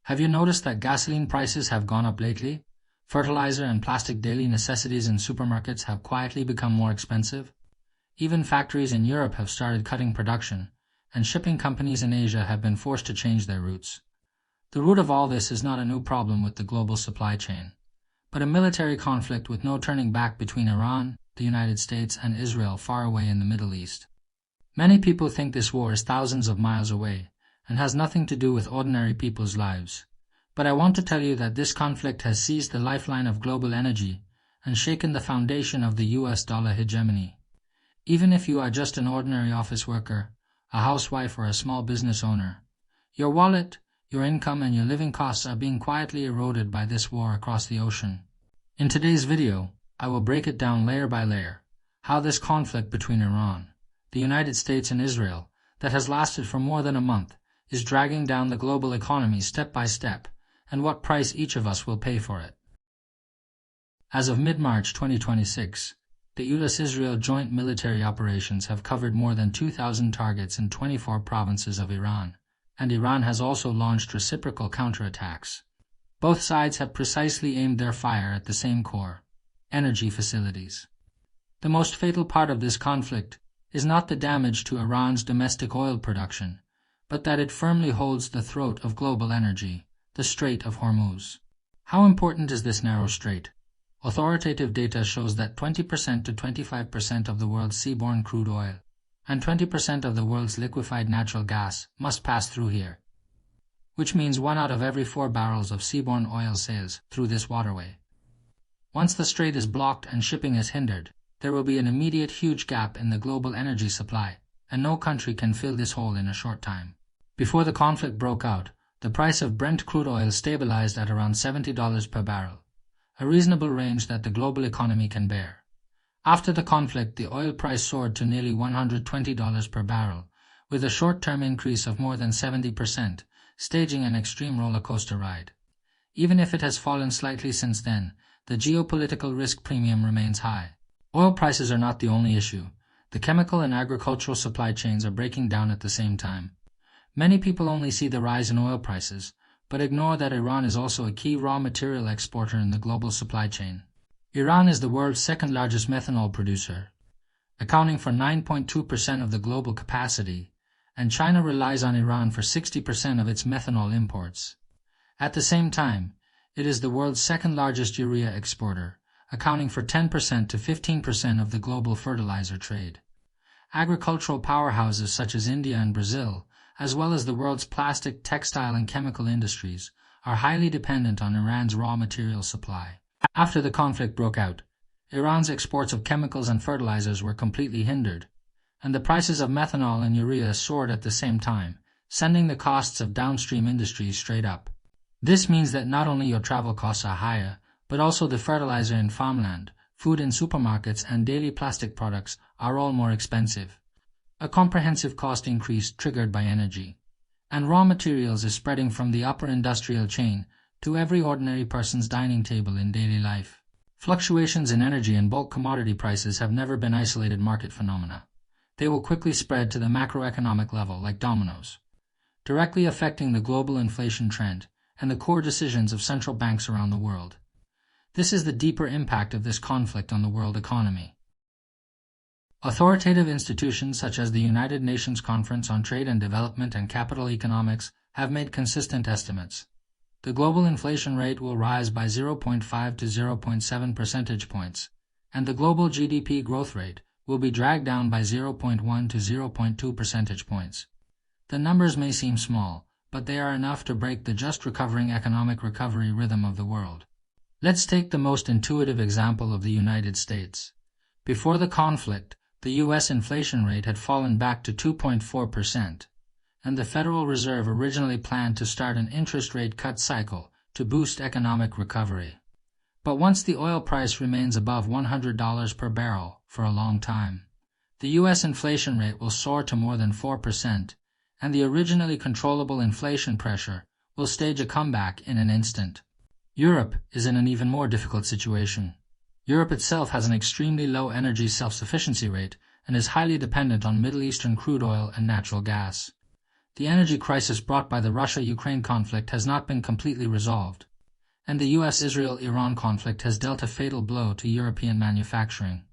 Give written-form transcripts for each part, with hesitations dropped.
Have you noticed that gasoline prices have gone up lately? Fertilizer and plastic daily necessities in supermarkets have quietly become more expensive. Even factories in Europe have started cutting production, and shipping companies in Asia have been forced to change their routes. The root of all this is not a new problem with the global supply chain, but a military conflict with no turning back between Iran, the United States, and Israel far away in the Middle East. Many people think this war is thousands of miles away and has nothing to do with ordinary people's lives. But I want to tell you that this conflict has seized the lifeline of global energy and shaken the foundation of the US dollar hegemony. Even if you are just an ordinary office worker, a housewife, or a small business owner, your wallet, your income, and your living costs are being quietly eroded by this war across the ocean. In today's video, I will break it down layer by layer, how this conflict between Iran, the United States, and Israel, that has lasted for more than a month, is dragging down the global economy step by step, and what price each of us will pay for it. As of mid-March 2026, the US-Israel joint military operations have covered more than 2,000 targets in 24 provinces of Iran, and Iran has also launched reciprocal counterattacks. Both sides have precisely aimed their fire at the same core: energy facilities. The most fatal part of this conflict is not the damage to Iran's domestic oil production, but that it firmly holds the throat of global energy, the Strait of Hormuz. How important is this narrow strait? Authoritative data shows that 20% to 25% of the world's seaborne crude oil and 20% of the world's liquefied natural gas must pass through here, which means 1 out of every 4 barrels of seaborne oil sails through this waterway. Once the strait is blocked and shipping is hindered, there will be an immediate huge gap in the global energy supply, and no country can fill this hole in a short time. Before the conflict broke out, the price of Brent crude oil stabilized at around $70 per barrel, a reasonable range that the global economy can bear. After the conflict, the oil price soared to nearly $120 per barrel, with a short-term increase of more than 70%, staging an extreme roller coaster ride. Even if it has fallen slightly since then, the geopolitical risk premium remains high. Oil prices are not the only issue. The chemical and agricultural supply chains are breaking down at the same time. Many people only see the rise in oil prices, but ignore that Iran is also a key raw material exporter in the global supply chain. Iran is the world's second-largest methanol producer, accounting for 9.2% of the global capacity, and China relies on Iran for 60% of its methanol imports. At the same time, it is the world's second-largest urea exporter, accounting for 10% to 15% of the global fertilizer trade. Agricultural powerhouses such as India and Brazil, as well as the world's plastic, textile, and chemical industries, are highly dependent on Iran's raw material supply. After the conflict broke out, Iran's exports of chemicals and fertilizers were completely hindered, and the prices of methanol and urea soared at the same time, sending the costs of downstream industries straight up. This means that not only your travel costs are higher, but also the fertilizer in farmland, food in supermarkets, and daily plastic products are all more expensive. A comprehensive cost increase triggered by energy. And raw materials is spreading from the upper industrial chain to every ordinary person's dining table in daily life. Fluctuations in energy and bulk commodity prices have never been isolated market phenomena. They will quickly spread to the macroeconomic level like dominoes, directly affecting the global inflation trend and the core decisions of central banks around the world. This is the deeper impact of this conflict on the world economy. Authoritative institutions such as the United Nations Conference on Trade and Development and Capital Economics have made consistent estimates. The global inflation rate will rise by 0.5 to 0.7 percentage points, and the global GDP growth rate will be dragged down by 0.1 to 0.2 percentage points. The numbers may seem small, but they are enough to break the just recovering economic recovery rhythm of the world. Let's take the most intuitive example of the United States. Before the conflict, the U.S. inflation rate had fallen back to 2.4%, and the Federal Reserve originally planned to start an interest rate cut cycle to boost economic recovery. But once the oil price remains above $100 per barrel for a long time, the U.S. inflation rate will soar to more than 4%, and the originally controllable inflation pressure will stage a comeback in an instant. Europe is in an even more difficult situation. Europe itself has an extremely low energy self-sufficiency rate and is highly dependent on Middle Eastern crude oil and natural gas. The energy crisis brought by the Russia-Ukraine conflict has not been completely resolved, and the US-Israel-Iran conflict has dealt a fatal blow to European manufacturing.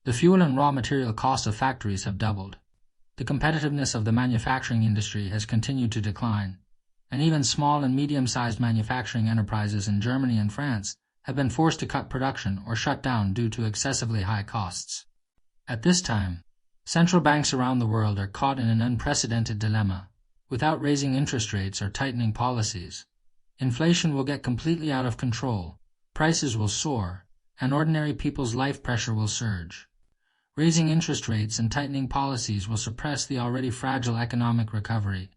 The fuel and raw material costs of factories have doubled. The competitiveness of the manufacturing industry has continued to decline, and even small and medium-sized manufacturing enterprises in Germany and France have been forced to cut production or shut down due to excessively high costs. At this time, central banks around the world are caught in an unprecedented dilemma. Without raising interest rates or tightening policies, inflation will get completely out of control, prices will soar, and ordinary people's life pressure will surge. Raising interest rates and tightening policies will suppress the already fragile economic recovery,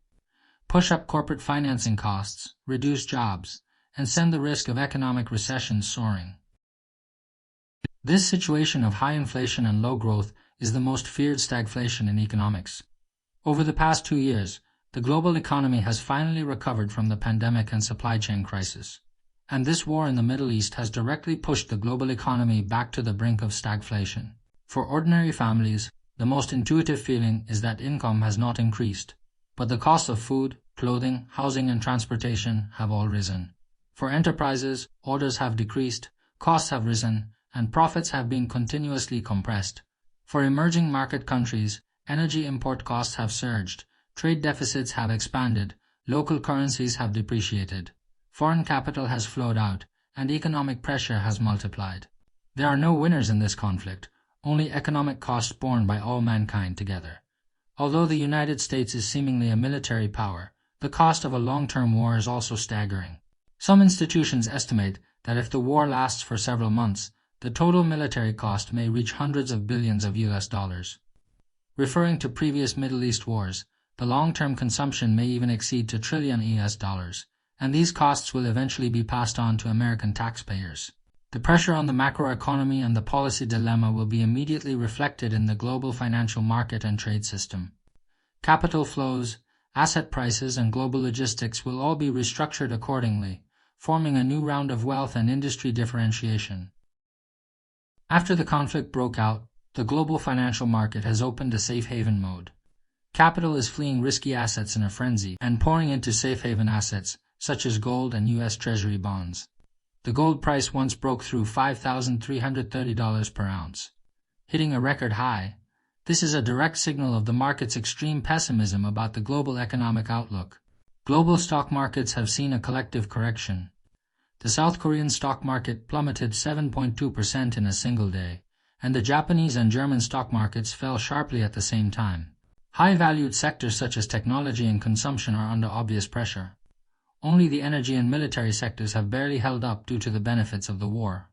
push up corporate financing costs, reduce jobs, and send the risk of economic recession soaring. This situation of high inflation and low growth is the most feared stagflation in economics. Over the past 2 years, the global economy has finally recovered from the pandemic and supply chain crisis, and this war in the Middle East has directly pushed the global economy back to the brink of stagflation. For ordinary families, the most intuitive feeling is that income has not increased, but the costs of food, clothing, housing, and transportation have all risen. For enterprises, orders have decreased, costs have risen, and profits have been continuously compressed. For emerging market countries, energy import costs have surged, trade deficits have expanded, local currencies have depreciated, foreign capital has flowed out, and economic pressure has multiplied. There are no winners in this conflict, only economic costs borne by all mankind together. Although the United States is seemingly a military power, the cost of a long-term war is also staggering. Some institutions estimate that if the war lasts for several months, the total military cost may reach hundreds of billions of US dollars. Referring to previous Middle East wars, the long-term consumption may even exceed $2 trillion US dollars, and these costs will eventually be passed on to American taxpayers. The pressure on the macroeconomy and the policy dilemma will be immediately reflected in the global financial market and trade system. Capital flows, asset prices, and global logistics will all be restructured accordingly, forming a new round of wealth and industry differentiation. After the conflict broke out, the global financial market has opened a safe haven mode. Capital is fleeing risky assets in a frenzy and pouring into safe haven assets, such as gold and U.S. Treasury bonds. The gold price once broke through $5,330 per ounce, hitting a record high. This is a direct signal of the market's extreme pessimism about the global economic outlook. Global stock markets have seen a collective correction. The South Korean stock market plummeted 7.2% in a single day, and the Japanese and German stock markets fell sharply at the same time. High-valued sectors such as technology and consumption are under obvious pressure. Only the energy and military sectors have barely held up due to the benefits of the war.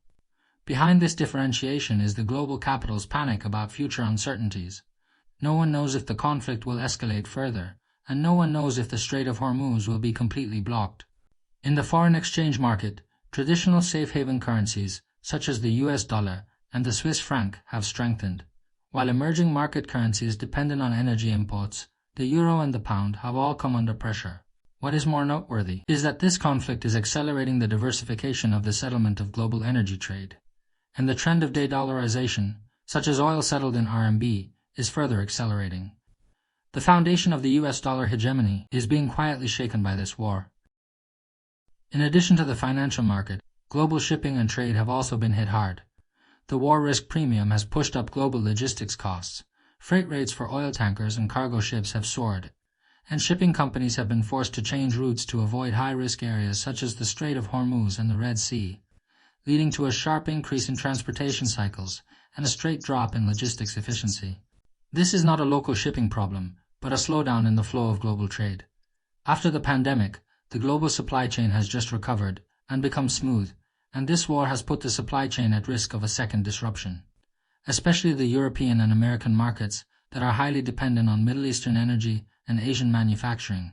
Behind this differentiation is the global capital's panic about future uncertainties. No one knows if the conflict will escalate further, and no one knows if the Strait of Hormuz will be completely blocked. In the foreign exchange market, traditional safe haven currencies, such as the US dollar and the Swiss franc, have strengthened, while emerging market currencies dependent on energy imports, the euro and the pound, have all come under pressure. What is more noteworthy is that this conflict is accelerating the diversification of the settlement of global energy trade, and the trend of de-dollarization, such as oil settled in RMB, is further accelerating. The foundation of the US dollar hegemony is being quietly shaken by this war. In addition to the financial market, global shipping and trade have also been hit hard. The war risk premium has pushed up global logistics costs. Freight rates for oil tankers and cargo ships have soared, and shipping companies have been forced to change routes to avoid high-risk areas such as the Strait of Hormuz and the Red Sea, leading to a sharp increase in transportation cycles and a straight drop in logistics efficiency. This is not a local shipping problem, but a slowdown in the flow of global trade. After the pandemic, the global supply chain has just recovered and become smooth, and this war has put the supply chain at risk of a second disruption, especially the European and American markets that are highly dependent on Middle Eastern energy and Asian manufacturing.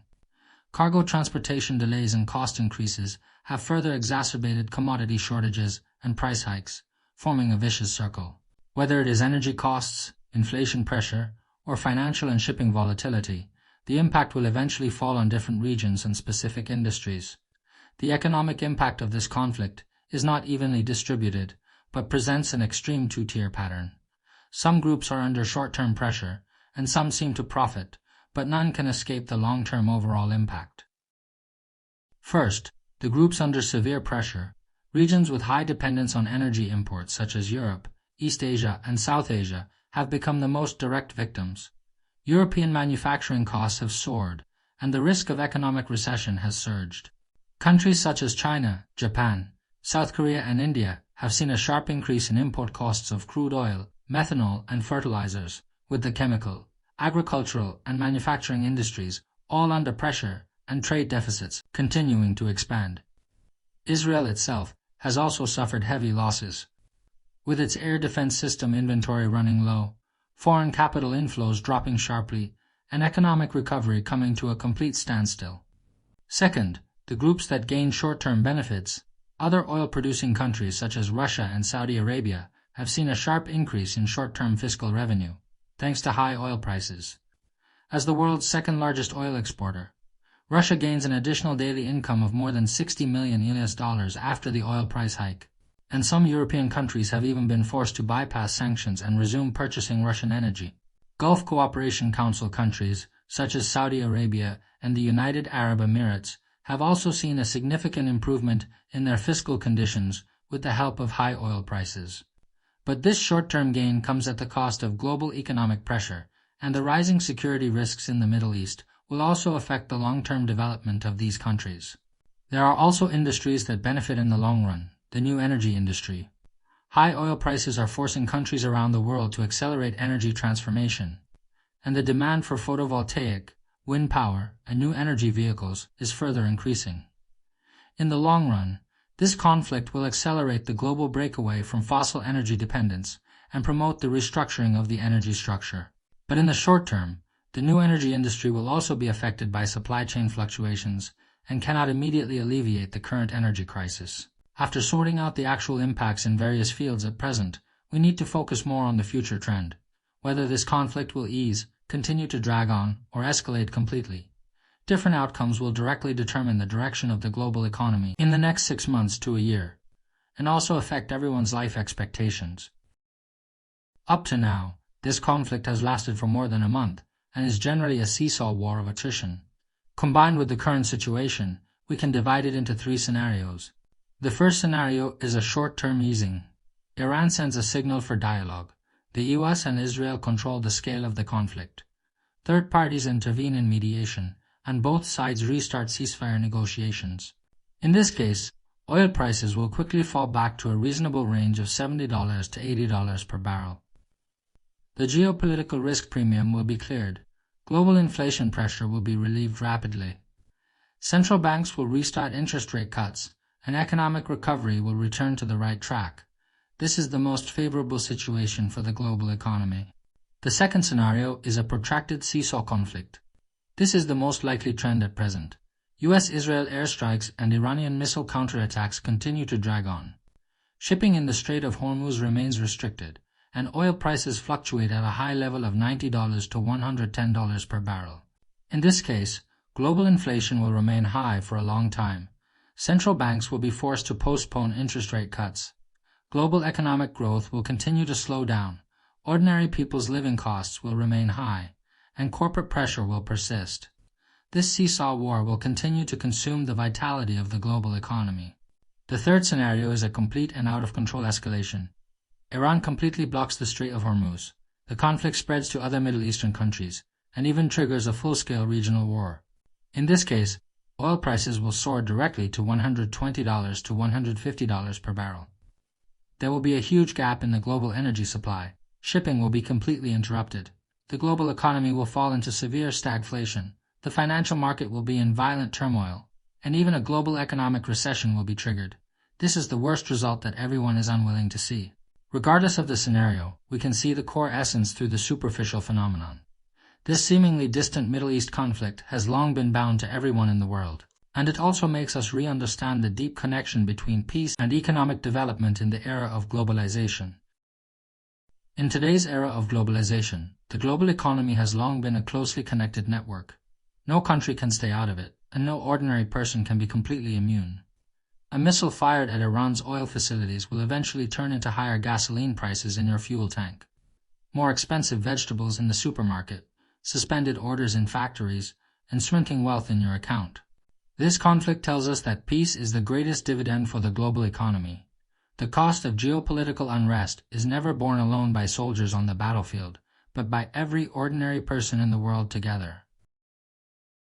Cargo transportation delays and cost increases have further exacerbated commodity shortages and price hikes, forming a vicious circle. Whether it is energy costs, inflation pressure, or financial and shipping volatility, the impact will eventually fall on different regions and specific industries. The economic impact of this conflict is not evenly distributed, but presents an extreme two-tier pattern. Some groups are under short-term pressure, and some seem to profit, but none can escape the long-term overall impact. First, the groups under severe pressure, regions with high dependence on energy imports such as Europe, East Asia, and South Asia, have become the most direct victims. European manufacturing costs have soared, and the risk of economic recession has surged. Countries such as China, Japan, South Korea, and India have seen a sharp increase in import costs of crude oil, methanol, and fertilizers, with the chemical, agricultural, and manufacturing industries all under pressure and trade deficits continuing to expand. Israel itself has also suffered heavy losses. With its air defense system inventory running low, foreign capital inflows dropping sharply, and economic recovery coming to a complete standstill. Second, the groups that gain short-term benefits, other oil-producing countries such as Russia and Saudi Arabia, have seen a sharp increase in short-term fiscal revenue, thanks to high oil prices. As the world's second-largest oil exporter, Russia gains an additional daily income of more than $60 million after the oil price hike, and some European countries have even been forced to bypass sanctions and resume purchasing Russian energy. Gulf Cooperation Council countries, such as Saudi Arabia and the United Arab Emirates, have also seen a significant improvement in their fiscal conditions with the help of high oil prices. But this short-term gain comes at the cost of global economic pressure, and the rising security risks in the Middle East will also affect the long-term development of these countries. There are also industries that benefit in the long run, the new energy industry. High oil prices are forcing countries around the world to accelerate energy transformation, and the demand for photovoltaic, wind power, and new energy vehicles is further increasing. In the long run, this conflict will accelerate the global breakaway from fossil energy dependence and promote the restructuring of the energy structure. But in the short term, the new energy industry will also be affected by supply chain fluctuations and cannot immediately alleviate the current energy crisis. After sorting out the actual impacts in various fields at present, we need to focus more on the future trend, whether this conflict will ease, continue to drag on, or escalate completely. Different outcomes will directly determine the direction of the global economy in the next 6 months to a year, and also affect everyone's life expectations. Up to now, this conflict has lasted for more than a month, and is generally a seesaw war of attrition. Combined with the current situation, we can divide it into 3 scenarios. The first scenario is a short-term easing. Iran sends a signal for dialogue. The US and Israel control the scale of the conflict. Third parties intervene in mediation, and both sides restart ceasefire negotiations. In this case, oil prices will quickly fall back to a reasonable range of $70 to $80 per barrel. The geopolitical risk premium will be cleared. Global inflation pressure will be relieved rapidly. Central banks will restart interest rate cuts, and economic recovery will return to the right track. This is the most favorable situation for the global economy. The second scenario is a protracted seesaw conflict. This is the most likely trend at present. US-Israel airstrikes and Iranian missile counterattacks continue to drag on. Shipping in the Strait of Hormuz remains restricted, and oil prices fluctuate at a high level of $90 to $110 per barrel. In this case, global inflation will remain high for a long time. Central banks will be forced to postpone interest rate cuts. Global economic growth will continue to slow down. Ordinary people's living costs will remain high, and corporate pressure will persist. This seesaw war will continue to consume the vitality of the global economy. The third scenario is a complete and out-of-control escalation. Iran completely blocks the Strait of Hormuz. The conflict spreads to other Middle Eastern countries, and even triggers a full-scale regional war. In this case, oil prices will soar directly to $120 to $150 per barrel. There will be a huge gap in the global energy supply. Shipping will be completely interrupted. The global economy will fall into severe stagflation. The financial market will be in violent turmoil, and even a global economic recession will be triggered. This is the worst result that everyone is unwilling to see. Regardless of the scenario, we can see the core essence through the superficial phenomenon. This seemingly distant Middle East conflict has long been bound to everyone in the world, and it also makes us re-understand the deep connection between peace and economic development in the era of globalization. In today's era of globalization, the global economy has long been a closely connected network. No country can stay out of it, and no ordinary person can be completely immune. A missile fired at Iran's oil facilities will eventually turn into higher gasoline prices in your fuel tank, more expensive vegetables in the supermarket, suspended orders in factories, and shrinking wealth in your account. This conflict tells us that peace is the greatest dividend for the global economy. The cost of geopolitical unrest is never borne alone by soldiers on the battlefield, but by every ordinary person in the world together.